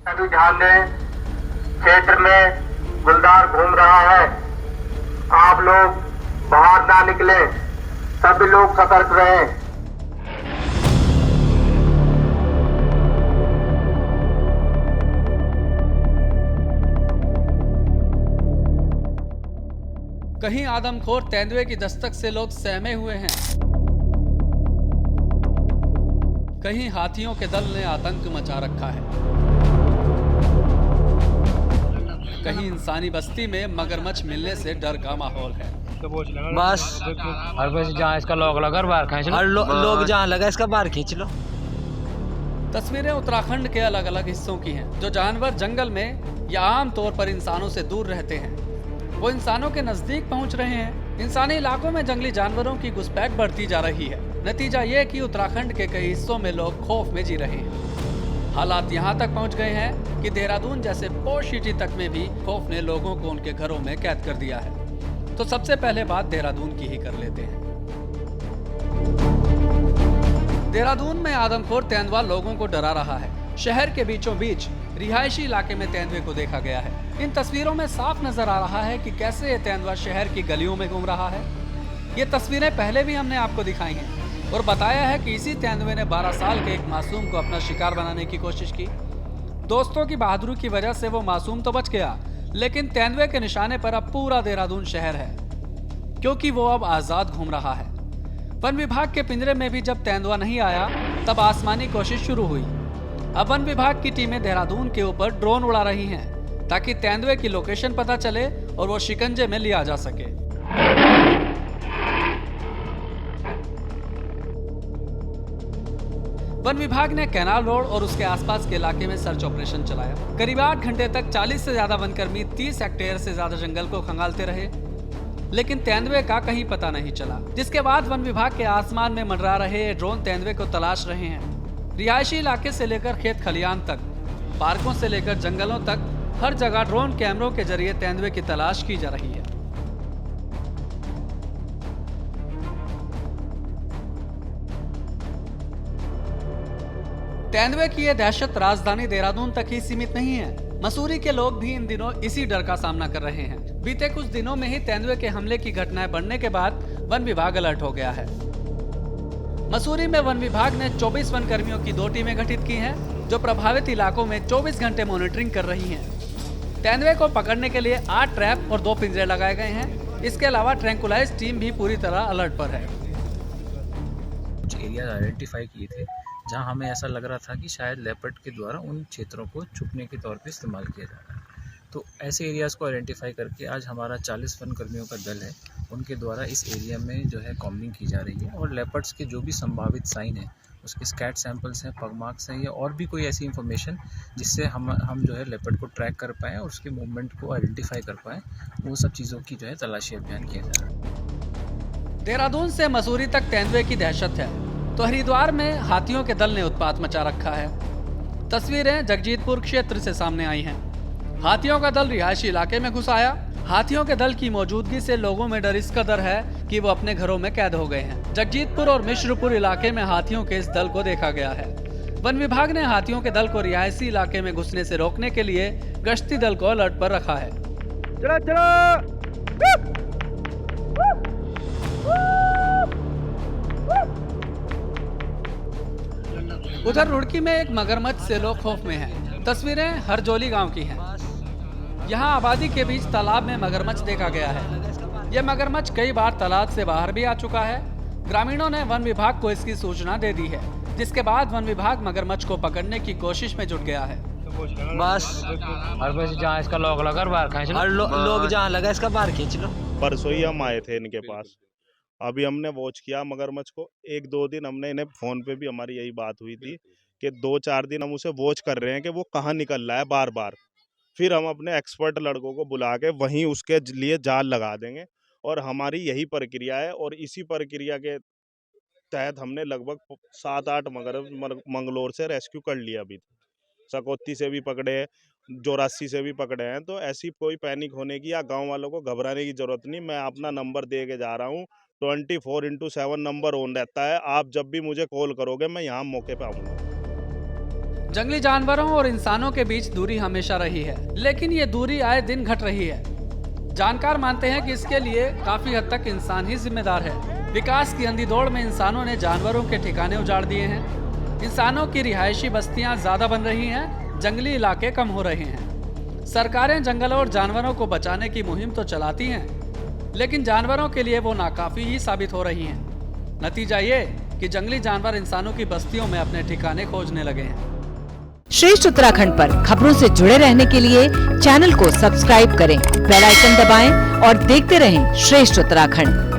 सभी ध्यान दें, क्षेत्र में गुलदार घूम रहा है। आप लोग बाहर ना निकले, सभी लोग सतर्क रहें। कहीं आदमखोर तेंदुए की दस्तक से लोग सहमे हुए हैं, कहीं हाथियों के दल ने आतंक मचा रखा है, कहीं इंसानी बस्ती में मगरमच्छ मिलने से डर का माहौल है। बस हर बस जहाँ इसका लॉक लगा बाहर खींच लो, लोग जहाँ लगा इसका बाहर खींच लो। तस्वीरें उत्तराखंड के अलग अलग हिस्सों की हैं, जो जानवर जंगल में या आम तौर पर इंसानों से दूर रहते हैं, वो इंसानों के नजदीक पहुंच रहे हैं। इंसानी इलाकों में जंगली जानवरों की घुसपैठ बढ़ती जा रही है। नतीजा ये कि उत्तराखंड के कई हिस्सों में लोग खौफ में जी रहे हैं। हालात यहाँ तक पहुँच गए हैं कि देहरादून जैसे पॉश सिटी तक में भी खौफ ने लोगों को उनके घरों में कैद कर दिया है। तो सबसे पहले बात देहरादून की ही कर लेते हैं। देहरादून में आदमखोर तेंदुआ लोगों को डरा रहा है। शहर के बीचों बीच रिहायशी इलाके में तेंदुए को देखा गया है। इन तस्वीरों में साफ नजर आ रहा है कि कैसे ये तेंदुआ शहर की गलियों में घूम रहा है। ये तस्वीरें पहले भी हमने आपको दिखाई हैं और बताया है कि इसी तेंदुए ने 12 साल के एक मासूम को अपना शिकार बनाने की कोशिश की। दोस्तों की बहादुरी की वजह से वो मासूम तो बच गया, लेकिन तेंदुए के निशाने पर अब पूरा देहरादून शहर है, क्योंकि वो अब आजाद घूम रहा है। वन विभाग के पिंजरे में भी जब तेंदुआ नहीं आया, तब आसमानी कोशिश शुरू हुई। अब वन विभाग की टीमें देहरादून के ऊपर ड्रोन उड़ा रही हैं, ताकि तेंदुए की लोकेशन पता चले और वो शिकंजे में लिया जा सके। वन विभाग ने कैनाल रोड और उसके आसपास के इलाके में सर्च ऑपरेशन चलाया। करीब 8 घंटे तक 40 से ज्यादा वनकर्मी 30 हेक्टेयर से ज्यादा जंगल को खंगालते रहे, लेकिन तेंदुए का कहीं पता नहीं चला। जिसके बाद वन विभाग के आसमान में मंडरा रहे ये ड्रोन तेंदुए को तलाश रहे हैं। रिहायशी इलाके से लेकर खेत खलियान तक, पार्कों से लेकर जंगलों तक, हर जगह ड्रोन कैमरों के जरिए तेंदुए की तलाश की जा रही है। तेंदुए की यह दहशत राजधानी देहरादून तक ही सीमित नहीं है। मसूरी के लोग भी इन दिनों इसी डर का सामना कर रहे हैं। बीते कुछ दिनों में ही तेंदुए के हमले की घटनाएं बढ़ने के बाद वन विभाग अलर्ट हो गया है। मसूरी में वन विभाग ने 24 वन कर्मियों की 2 टीमें गठित की हैं, जो प्रभावित इलाकों में 24 घंटे मॉनिटरिंग कर रही हैं। तेंदुए को पकड़ने के लिए 8 ट्रैप और 2 पिंजरे लगाए गए हैं। इसके अलावा ट्रैंकुलाइज टीम भी पूरी तरह अलर्ट पर है। कुछ एरिया आइडेंटिफाई किए थे जहां हमें ऐसा लग रहा था कि शायद लेपर्ड के द्वारा उन क्षेत्रों को छुपने के तौर पे इस्तेमाल किया जा रहा है। तो ऐसे एरियाज़ को आइडेंटिफाई करके आज हमारा 40 वन कर्मियों का दल है, उनके द्वारा इस एरिया में जो है कॉम्बिंग की जा रही है और लेपर्ड्स के जो भी संभावित साइन है, उसके स्कैट सैंपल्स हैं, पग मार्क्स हैं या और भी कोई ऐसी इन्फॉर्मेशन जिससे हम जो है लेपर्ड को ट्रैक कर पाएँ और उसके मूवमेंट को आइडेंटिफाई कर पाएँ, वो सब चीज़ों की जो है तलाशी अभियान किया जा रहा है। देहरादून से मसूरी तक तेंदुए की दहशत है, तो हरिद्वार में हाथियों के दल ने उत्पात मचा रखा है। तस्वीरें जगजीतपुर क्षेत्र से सामने आई हैं। हाथियों का दल रिहायशी इलाके में घुस आया। हाथियों के दल की मौजूदगी से लोगों में डर इस कदर है कि वो अपने घरों में कैद हो गए हैं। जगजीतपुर और मिश्रपुर इलाके में हाथियों के इस दल को देखा गया है। वन विभाग ने हाथियों के दल को रिहायशी इलाके में घुसने से रोकने के लिए गश्ती दल को अलर्ट पर रखा है। चलो चलो। उधर रुड़की में एक मगरमच्छ से लोग खौफ में हैं। तस्वीरें हरजोली गांव की हैं। यहां आबादी के बीच तालाब में मगरमच्छ देखा गया है। यह मगरमच्छ कई बार तालाब से बाहर भी आ चुका है। ग्रामीणों ने वन विभाग को इसकी सूचना दे दी है, जिसके बाद वन विभाग मगरमच्छ को पकड़ने की कोशिश में जुट गया है। बस हर बस जहाँ इसका लॉक लगा बाहर खींच लो, लोग जहाँ लगा इसका बाहर खींच लो। परसों ही हम आए थे इनके पास, अभी हमने वॉच किया मगरमच्छ को। 1-2 दिन हमने इन्हें फोन पे भी हमारी यही बात हुई थी कि 2-4 दिन हम उसे वॉच कर रहे हैं कि वो कहाँ निकल रहा है बार बार। फिर हम अपने एक्सपर्ट लड़कों को बुला के वहीं उसके लिए जाल लगा देंगे और हमारी यही प्रक्रिया है। और इसी प्रक्रिया के तहत हमने लगभग 7-8 मगरमच्छ मंगलोर से रेस्क्यू कर लिया। अभी सकौती से भी पकड़े, जोरासी से भी पकड़े हैं। तो ऐसी कोई पैनिक होने की या गांव वालों को घबराने की जरूरत नहीं। मैं अपना नंबर दे के जा रहा हूँ, 24/7 नंबर ऑन रहता है। आप जब भी मुझे कॉल करोगे मैं यहाँ मौके पे आऊँगा। जंगली जानवरों और इंसानों के बीच दूरी हमेशा रही है, लेकिन ये दूरी आए दिन घट रही है। जानकार मानते हैं कि इसके लिए काफी हद तक इंसान ही जिम्मेदार है। विकास की अंधी दौड़ में इंसानों ने जानवरों के ठिकाने उजाड़ दिए हैं। इंसानों की रिहायशी बस्तियां ज्यादा बन रही हैं, जंगली इलाके कम हो रहे हैं। सरकारें जंगलों और जानवरों को बचाने की मुहिम तो चलाती हैं, लेकिन जानवरों के लिए वो नाकाफी ही साबित हो रही हैं। नतीजा ये कि जंगली जानवर इंसानों की बस्तियों में अपने ठिकाने खोजने लगे हैं। श्रेष्ठ उत्तराखंड पर खबरों से जुड़े रहने के लिए चैनल को सब्सक्राइब करें, बेल आइकन दबाएं और देखते रहें श्रेष्ठ उत्तराखंड।